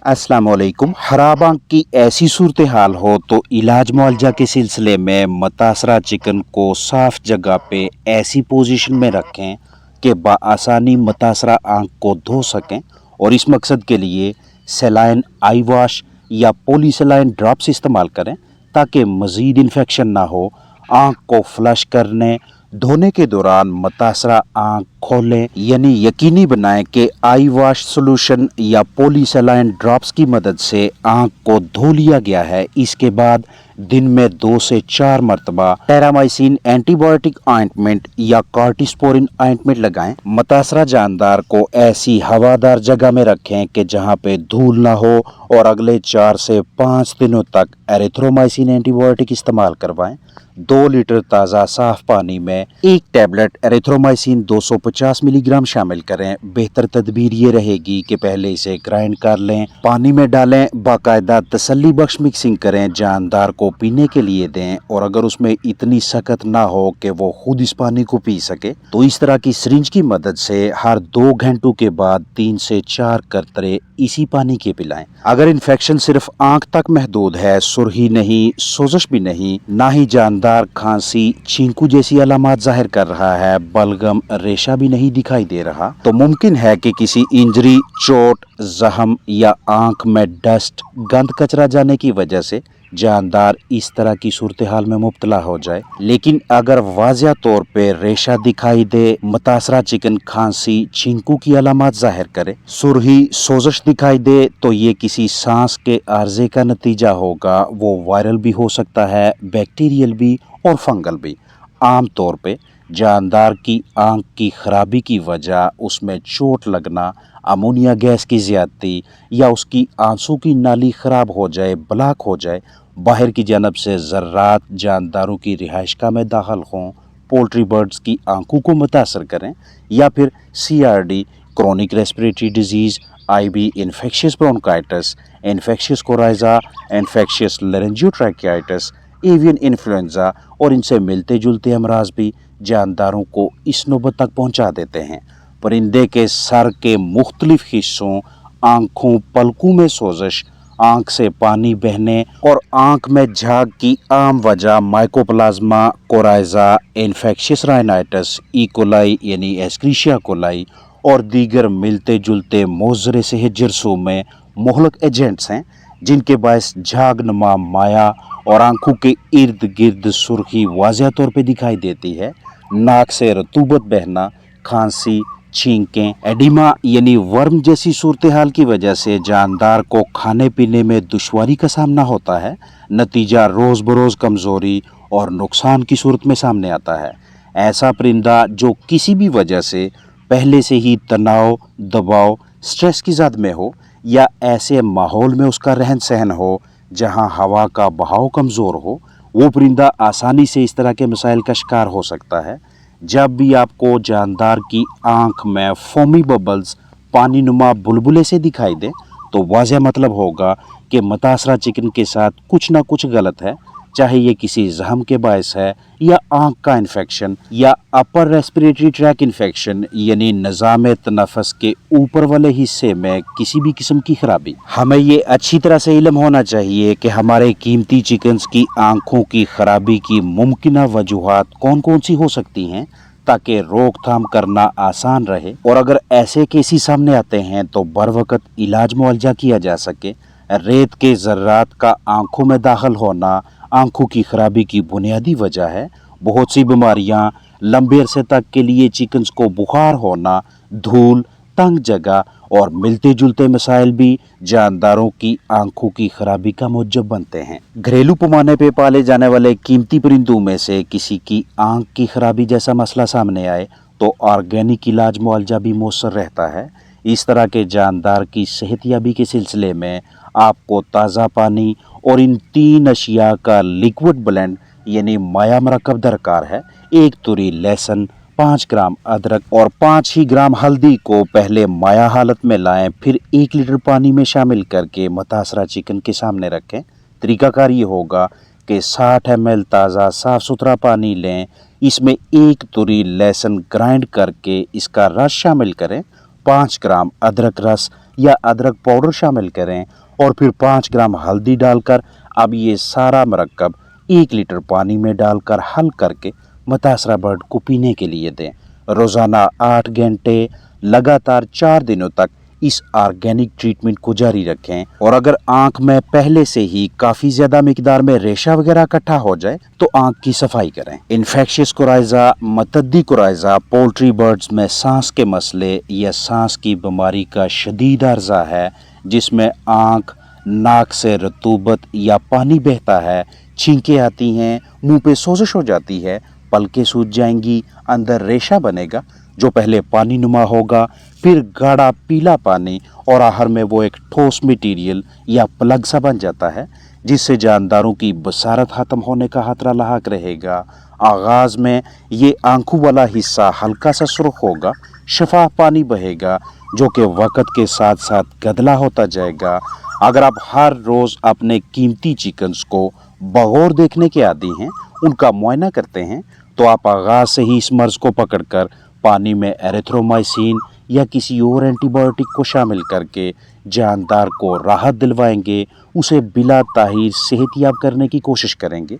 अस्सलाम वालेकुम। खराब आंख की ऐसी सूरत हाल हो तो इलाज मुआवजा के सिलसिले में मुतासरा चिकन को साफ जगह पे ऐसी पोजीशन में रखें कि बआसानी मुतासरा आंख को धो सकें, और इस मकसद के लिए सेलाइन आई वॉश या पॉलीसेलाइन ड्रॉप्स इस्तेमाल करें ताकि मज़ीद इन्फेक्शन ना हो। आंख को फ्लश करने धोने के दौरान मुतासरा आंख खोलें, यानी यकीनी बनाएं कि आई वॉश सोल्यूशन या पॉलीसेलाइन ड्रॉप्स की मदद से आंख को धो लिया गया है। इसके बाद दिन में 2 से 4 मरतबा टेरामाइसिन एंटीबायोटिक ऑइंटमेंट या कॉर्टिस्पोरिन ऑइंटमेंट लगाएं। मुतासरा जानदार को ऐसी हवादार जगह में रखें कि जहां पे धूल ना हो, और अगले 4 से 5 दिनों तक एरिथ्रोमाइसिन एंटीबायोटिक इस्तेमाल करवाएं। 2 लीटर ताज़ा साफ पानी में 1 टैबलेट एरिथ्रोमाइसिन 250 मिलीग्राम शामिल करें। बेहतर तदबीर ये रहेगी कि पहले इसे ग्राइंड कर लें, पानी में डालें, बाकायदा तसल्ली बख्श मिक्सिंग करें, जानदार को पीने के लिए दें। और अगर उसमें इतनी सख्त ना हो कि वो खुद इस पानी को पी सके तो इस तरह की सिरिंज की मदद से हर 2 घंटों के बाद 3 से 4 करतरे इसी पानी के पिलाएं। अगर इन्फेक्शन सिर्फ आंख तक महदूद है, सुर्खी नहीं, सोजश भी नहीं, ना ही जानदार खांसी छींकू जैसी अलामत जाहिर कर रहा है, बलगम रेशा भी नहीं दिखाई दे रहा, तो मुमकिन है कि किसी इंजरी, चोट, जख्म या आंख में डस्ट, गंद कचरा जाने की वजह से जानदार इस तरह की सूरत हाल में मुब्तला हो जाए। लेकिन अगर वाज़िया तौर पे रेशा दिखाई दे, मुतासरा चिकन खांसी छींकू की अलामत जाहिर करे, सुर्खी सोजश दिखाई दे, तो ये किसी सांस के आर्जे का नतीजा होगा। वो वायरल भी हो सकता है, बैक्टीरियल भी और फंगल भी। आम तौर पे जानदार की आंख की खराबी की वजह उसमें चोट लगना, अमोनिया गैस की ज़्यादती, या उसकी आंसू की नाली ख़राब हो जाए, ब्लॉक हो जाए, बाहर की जानब से ज़र्रात जानदारों की रिहाइशगाह में दाखिल हों, पोल्ट्री बर्ड्स की आंखों को मुतासर करें, या फिर CRD chronic respiratory disease, IB infectious bronchitis, infectious coryza, infectious laryngotracheitis, avian influenza और इनसे मिलते जुलते अमराज भी जानदारों को इस नौबत तक पहुंचा देते हैं। परिंदे के सर के मुख्तलिफ हिस्सों, आंखों, पलकों में सोजश, आंख से पानी बहने और आंख में झाग की आम वजह mycoplasma, coryza, infectious rhinitis, E coli यानी एस्क्रीशिया कोलाई और दीगर मिलते जुलते मोज़रे सेहत जरसों में मोहलक एजेंट्स हैं, जिनके बायस झाग नुमा माया और आंखों के इर्द गिर्द सुर्खी वाज़िया तौर पे दिखाई देती है। नाक से रतूबत बहना, खांसी, छींकें, एडिमा यानी वर्म जैसी सूरत हाल की वजह से जानदार को खाने पीने में दुश्वारी का सामना होता है। नतीजा रोज़ बरोज़ कमज़ोरी और नुकसान की सूरत में सामने आता है। ऐसा परिंदा जो किसी भी वजह से पहले से ही तनाव, दबाव, स्ट्रेस की ज़द में हो, या ऐसे माहौल में उसका रहन सहन हो जहां हवा का बहाव कमज़ोर हो, वो परिंदा आसानी से इस तरह के मसाइल का शिकार हो सकता है। जब भी आपको जानदार की आंख में फोमी बबल्स, पानी नुमा बुलबुले से दिखाई दे, तो वाज़िया मतलब होगा कि मुतासरा चिकन के साथ कुछ ना कुछ गलत है, चाहे ये किसी जख्म के बायस है, या आंख का इन्फेक्शन, या अपर रेस्पिरेटरी ट्रैक इन्फेक्शन यानी निज़ाम तनफ़ुस के ऊपर वाले हिस्से में किसी भी किस्म की खराबी। हमें ये अच्छी तरह से इल्म होना चाहिए कि हमारे कीमती चिकन्स की आंखों की खराबी की मुमकिन वजूहात कौन कौन सी हो सकती हैं, ताकि रोकथाम करना आसान रहे, और अगर ऐसे केसेस सामने आते हैं तो बर वक़्त इलाज मुआवजा किया जा सके। रेत के ज़र्रात का आंखों में दाखिल होना आंखों की खराबी की बुनियादी वजह है। बहुत सी बीमारियां, लंबे अरसे तक के लिए चिकन्स को बुखार होना, धूल, तंग जगह और मिलते जुलते मसाइल भी जानदारों की आंखों की खराबी का मूजब बनते हैं। घरेलू पैमाने पे पाले जाने वाले कीमती परिंदों में से किसी की आंख की खराबी जैसा मसला सामने आए तो ऑर्गेनिक इलाज मुआवजा भी मौसर रहता है। इस तरह के जानदार की सेहतयाबी के सिलसिले में आपको ताज़ा पानी और इन 3 अशिया का लिक्विड ब्लेंड यानी माया मरकब दरकार है। 1 तुरी लहसुन, 5 ग्राम अदरक और 5 ही ग्राम हल्दी को पहले माया हालत में लाएं, फिर 1 लीटर पानी में शामिल करके मुतासरा चिकन के सामने रखें। तरीकाकार ये होगा कि 60 ml ताज़ा साफ़ सुथरा पानी लें, इसमें 1 तुरी लहसुन ग्राइंड करके इसका रस शामिल करें, 5 ग्राम अदरक रस, या अदरक पाउडर शामिल करें और फिर 5 ग्राम हल्दी डालकर अब ये सारा मरकब 1 लीटर पानी में डालकर हल करके मुतासरा बर्ड को पीने के लिए दें। रोज़ाना 8 घंटे लगातार 4 दिनों तक इस ऑर्गेनिक ट्रीटमेंट को जारी रखें। और अगर आंख में पहले से ही काफ़ी ज़्यादा मिकदार में रेशा वगैरह इकट्ठा हो जाए तो आंख की सफाई करें। इन्फेक्शियस कोराइजा, मतद्दी कोराइजा पोल्ट्री बर्ड्स में सांस के मसले या सांस की बीमारी का शदीद अर्जा है, जिसमें आंख, नाक से रतूबत या पानी बहता है, छींकें आती हैं, मुंह पे सोजिश हो जाती है, पलकें सूज जाएंगी, अंदर रेशा बनेगा जो पहले पानी नुमा होगा, फिर गाढ़ा पीला पानी और आखिर में वो एक ठोस मटीरियल या प्लग सा बन जाता है, जिससे जानदारों की बसारत ख़त्म होने का खतरा लाहक रहेगा। आगाज़ में ये आंखों वाला हिस्सा हल्का सा सुर्ख होगा, शफाफ पानी बहेगा जो कि वक़्त के साथ साथ गदला होता जाएगा। अगर आप हर रोज़ अपने कीमती चिकन्स को बगौर देखने के आदी हैं, उनका मुआयना करते हैं, तो आप आगाज़ से ही इस मर्ज़ को पकड़कर पानी में एरिथ्रोमाइसिन या किसी और एंटीबायोटिक को शामिल करके जानदार को राहत दिलवाएंगे, उसे बिला ताहीर सेहतयाब करने की कोशिश करेंगे।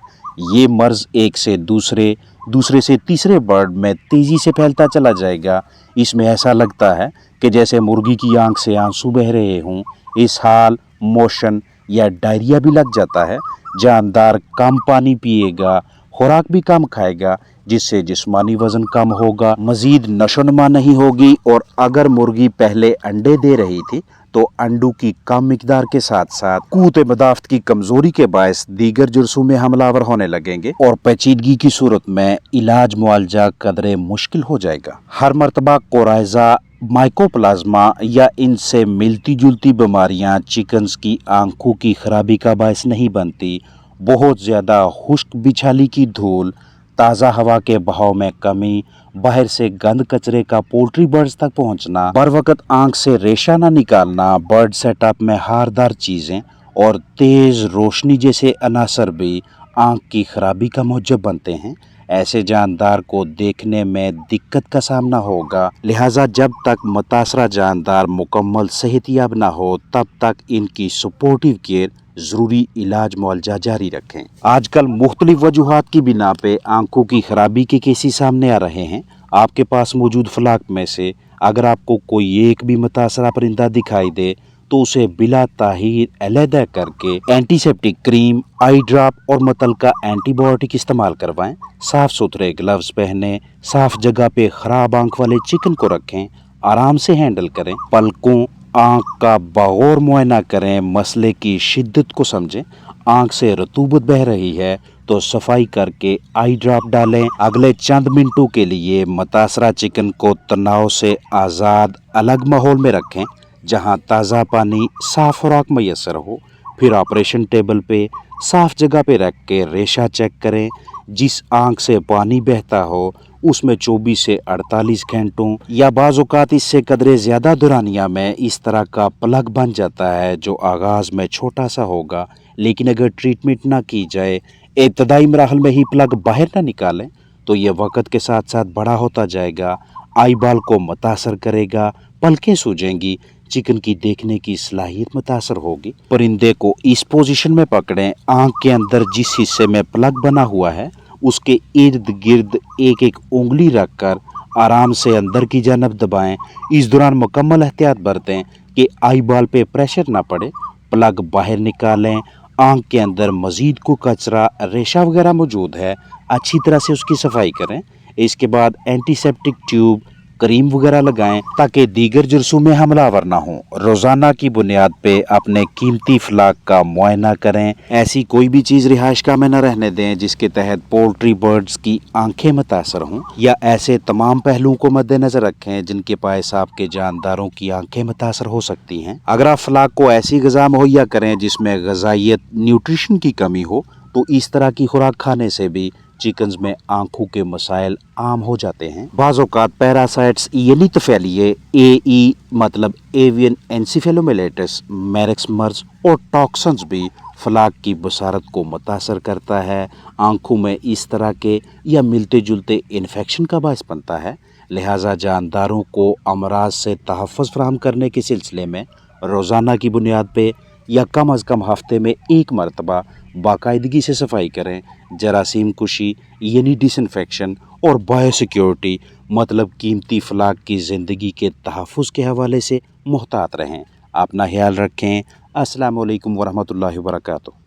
ये मर्ज़ एक से दूसरे, दूसरे से तीसरे बर्ड में तेज़ी से फैलता चला जाएगा। इसमें ऐसा लगता है कि जैसे मुर्गी की आंख से आंसू बह रहे हों। इसहाल, मोशन या डायरिया भी लग जाता है। जानदार कम पानी पिएगा, खुराक भी कम खाएगा, जिससे जिस्मानी वज़न कम होगा, मज़ीद नशोनुमा नहीं होगी। और अगर मुर्गी पहले अंडे दे रही थी तो अंडों की कम मिकदार के साथ साथ क़ुव्वत मदाफ़त की कमज़ोरी के बायस दीगर जुर्सों में हमलावर होने लगेंगे और पेचीदगी की सूरत में इलाज मुआलजा कदरे मुश्किल हो जाएगा। हर मरतबा कोराइजा, माइकोप्लाज्मा या इनसे मिलती जुलती बीमारियां चिकन्स की आंखों की खराबी का बायस नहीं बनती। बहुत ज़्यादा खुश्क बिछाली की धूल, ताज़ा हवा के बहाव में कमी, बाहर से गंद कचरे का पोल्ट्री बर्ड्स तक पहुंचना, बर वक्त आंख से रेशा न निकालना, बर्ड सेटअप में हारदार चीज़ें और तेज़ रोशनी जैसे अनासर भी आंख की खराबी का मूजब बनते हैं। ऐसे जानदार को देखने में दिक्कत का सामना होगा। लिहाजा जब तक मुतासरा जानदार मुकम्मल सेहतयाब ना हो तब तक इनकी सपोर्टिव केयर ज़रूरी इलाज मुआलजा जारी रखें। आजकल मुख्तलिफ वजूहात की बिना पे आंखों की खराबी के केसेस सामने आ रहे हैं। आपके पास मौजूद फ्लाक में से अगर आपको कोई एक भी मुतासरा परिंदा दिखाई दे तो उसे बिला ताहीर अलहदा करके एंटीसेप्टिक क्रीम, आई ड्रॉप और मुतलका एंटीबायोटिक इस्तेमाल करवाएं। साफ़ सुथरे ग्लव्स पहने, साफ़ जगह पे ख़राब आंख वाले चिकन को रखें, आराम से हैंडल करें, पलकों, आंख का बगौर मुआयना करें, मसले की शिद्दत को समझें। आंख से रतूबत बह रही है तो सफाई करके आई ड्रॉप डालें। अगले चंद मिनटों के लिए मुतासरा चिकन को तनाव से आज़ाद अलग माहौल में रखें जहां ताज़ा पानी, साफ़ खुराक मैसर हो। फिर ऑपरेशन टेबल पे साफ़ जगह पे रख के रेशा चेक करें। जिस आंख से पानी बहता हो उसमें 24 से 48 घंटों या बाज़ औक़ात इससे कदरे ज़्यादा दुरानिया में इस तरह का प्लग बन जाता है जो आगाज़ में छोटा सा होगा, लेकिन अगर ट्रीटमेंट ना की जाए, इब्तदाई मराहल में ही प्लग बाहर ना निकालें तो ये वक़्त के साथ साथ बड़ा होता जाएगा, आई बाल को मुतासर करेगा, पलकें सूजेंगी, चिकन की देखने की सलाहियत मुतासर होगी। परिंदे को इस पोजीशन में पकड़ें, आंख के अंदर जिस हिस्से में प्लग बना हुआ है उसके इर्द गिर्द एक एक उंगली रखकर आराम से अंदर की जानब दबाएं। इस दौरान मुकम्मल एहतियात बरतें कि आई बाल पे प्रेशर ना पड़े। प्लग बाहर निकालें। आंख के अंदर मज़ीद को कचरा, रेशा वगैरह मौजूद है, अच्छी तरह से उसकी सफाई करें। इसके बाद एंटीसेप्टिक ट्यूब, क्रीम वगैरह लगाएं ताकि दीगर जुर्सों में हमलावर ना हो। रोज़ाना की बुनियाद पे अपने कीमती फ्लाक का मुआयना करें। ऐसी कोई भी चीज़ रिहाइशगाह में न रहने दें जिसके तहत पोल्ट्री बर्ड्स की आंखें मुतासर हों, या ऐसे तमाम पहलुओं को मद्देनज़र रखें जिनके बायस आपके जानदारों की आंखें मुतासर हो सकती हैं। अगर आप फ्लाक को ऐसी ग़िज़ा मुहैया करें जिसमें ग़िज़ाइयत, न्यूट्रिशन की कमी हो तो इस तरह की खुराक खाने से भी चिकन्स में आंखों के मसाइल आम हो जाते हैं। बाज़ औक़ात पैरासाइट्स यानी तफैलिए, AE मतलब एवियन एनसीफेलोमेलेटिस, मैरेक्स मर्ज़ और टॉक्सन्स भी फ्लाक की बसारत को मुतासर करता है। आंखों में इस तरह के या मिलते जुलते इन्फेक्शन का बायस बनता है। लिहाजा जानदारों को अमराज से तहफ़्फ़ुज़ फराहम करने के सिलसिले में روزانہ کی بنیاد پہ یا کم از کم ہفتے میں ایک مرتبہ باقاعدگی سے صفائی کریں۔ جراثیم کشی یعنی ڈس انفیکشن اور بایو سیکیورٹی مطلب قیمتی افلاک کی زندگی کے تحفظ کے حوالے سے محتاط رہیں۔ اپنا خیال رکھیں۔ السلام علیکم ورحمۃ اللہ وبرکاتہ۔